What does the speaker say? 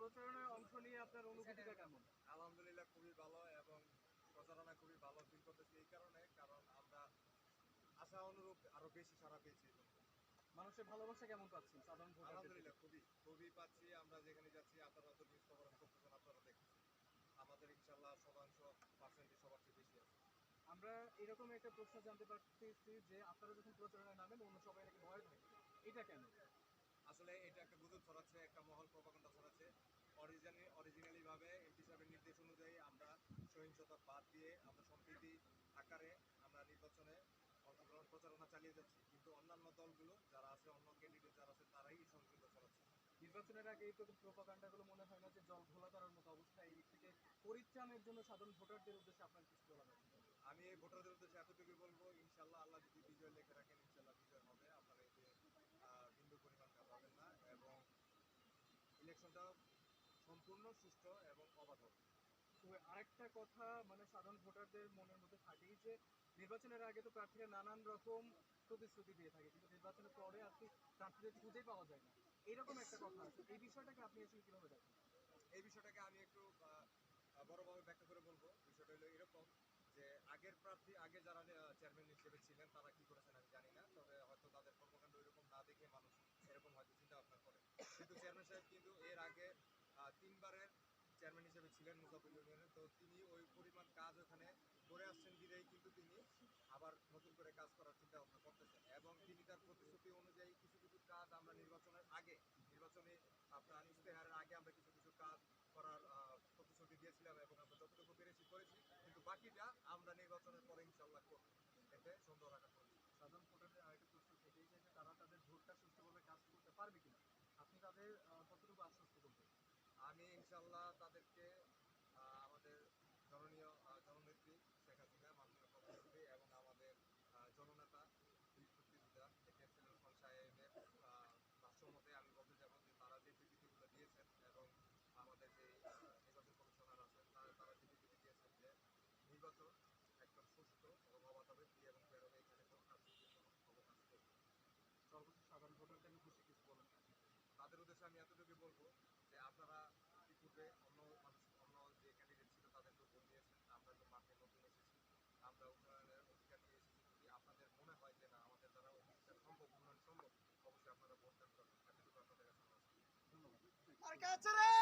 প্রচারণায় অংশ নিয়ে আপনার অনুভূতিটা কেমন? আলহামদুলিল্লাহ খুবই ভালো এবং প্রচারণা খুবই ভালো ফিল করতেছি এই কারণে, কারণ আমরা আশা অনুরূপ আরো বেশি সাড়া পেয়েছি এই জন্য। মানুষের ভালোবাসা কেমন পাচ্ছেন সাধারণ ভোটারদের থেকে? আলহামদুলিল্লাহ খুবই খুবই পাচ্ছি। আমরা যেখানে যাচ্ছি আপনারা তো নিউজ কভারেজ করতেছেন, আপনারা দেখতেছেন আমাদের ইনশাল্লাহ শতাংশ পার্সেন্টেজ সবার চেয়ে বেশি আছে। আমরা এরকম একটা প্রশ্ন জানতে পারতেছি যে আপনারা যখন প্রচারণায় নামেন অন্য সবাই নাকি ভয় থাকে, এটা কেন? আসলে এটা একটা গুজব ছড়াচ্ছে, একটা মহল প্রপাগান্ডা ছড়াচ্ছে। অরিজিনালি ভাবে এমপি সাহেবের নির্দেশ অনুযায়ী আমরা সহিংসতা বাদ দিয়ে আমরা সম্প্রীতি আকারে আমরা নির্বাচনে অংশগ্রহণ প্রচারণা চালিয়ে যাচ্ছি, কিন্তু অন্যান্য দলগুলো যারা আছে, অন্য ক্যান্ডিডেট যারা আছে, তারাই সহিংসতা ছড়াচ্ছে। নির্বাচনের আগে এই প্রোপাগান্ডাগুলো মনে হয় না যে জল ঘোলা করার মতো অবস্থা? এই দিক থেকে পরিত্রাণের জন্য সাধারণ ভোটারদের উদ্দেশ্যে আপনার কিছু বলা আছে? আমি এই ভোটারদের উদ্দেশ্যে এতটুকু বলবো, ইনশাল্লাহ আল্লাহ যদি বিজয় লেখে রাখেন, ইনশাল্লাহ বিজয় হবে। আপনারা এতে বিন্দু পরিমাণ ঘাবড়াবেন না এবং ইলেকশনটা সম্পূর্ণ সুষ্ঠু এবং অবাধ হবে। তো আরেকটা কথা মানে সাধারণ ভোটারদের মনের মধ্যে থাকেই যে নির্বাচনের আগে তো প্রার্থীরা নানান রকম প্রতিশ্রুতি দিয়ে থাকে, কিন্তু নির্বাচনের পরে আর কি প্রার্থীদের খুঁজে পাওয়া যায় না, এরকম একটা কথা আছে। এই বিষয়টাকে আপনি আসলে কিভাবে দেখেন? এই বিষয়টাকে আমি একটু বড়ভাবে ব্যাখ্যা করে বলবো। বিষয়টা হলো এরকম যে আগের প্রার্থী, আগে যারা চেয়ারম্যান হিসেবে ছিলেন তারা কি করেছেন আমি জানি না, তবে হয়তো তাদের কর্মকাণ্ড এরকম না দেখে মানুষ এরকম হয়তো চিন্তা ভাবনা করে। কিন্তু চেয়ারম্যান সাহেব কিন্তু এর আগে 3বারের চেয়ারম্যান হিসেবে ছিলেন মুসাফির ইউনিয়নের, তো তিনি ওই পরিমাণ কাজ ওখানে করে আসছেন বিধায় কিন্তু তিনি আবার নতুন করে কাজ করার চিন্তা ভাবনা করতেছেন এবং তিনি তার প্রতিশ্রুতি অনুযায়ী কিছু কিছু কাজ আমরা নির্বাচনের আগে, নির্বাচনে আপনার ইশতেহারের আগে আমরা কিছু কিছু কাজ করার প্রতিশ্রুতি দিয়েছিলাম এবং আমরা যতটুকু পেরেছি করেছি, কিন্তু বাকিটা আমরা নির্বাচনের পরে ইনশাল্লাহ করব, এতে সন্দেহ রাখার কোনো কিছু নেই। সাধারণ ভোটারদের আরেকটা প্রশ্ন থেকেই যায় যে তারা তাদের ভোটটা সুষ্ঠুভাবে কাজ করতে পারবে কিনা, আপনি তাদের কতটুকু আশ্বস্ত করবেন? আমি ইনশাল্লাহ তাদেরকে আমাদের জননীয় জননেত্রী শেখ হাসিনা, মাননীয় প্রধানমন্ত্রী এবং আমাদের জননেতা বীর মুক্তিযোদ্ধা একেএম খান সাহেবের ভাষ্যমতে আমি বলতে যাব যে তারা যে বিবৃতিগুলো দিয়েছেন এবং আমাদের যে নির্বাচন কমিশনার আছেন তারা যে বিবৃতি দিয়েছেন যে নির্বাচন একদম সুষ্ঠু এবং অবাধ হবে, ফ্রি এবং ফেয়ার হবে, এখানে কোনো কারচুপির কোনো অবকাশ নেই। সর্বোচ্চ সাধারণ ভোটারদের উদ্দেশ্যে কিছু বলেন। তাদের উদ্দেশ্যে আমি এতটুকু বলবো যে আপনারা ইতিপূর্বে অন্য মানুষ, অন্য যে ক্যান্ডিডেট ছিল তাদেরকেও ভোট দিয়েছেন, আমরা তো মাঠে নতুন এসেছি, আমরা উন্নয়নের অধিকার নিয়ে এসেছি। যদি আপনাদের মনে হয় যে না আমাদের দ্বারা অধিকার সম্ভব, উন্নয়ন সম্ভব, অবশ্যই আপনারা ভোট দান করবেন। এতটুকু আপনাদের কাছে আমার ধন্যবাদ।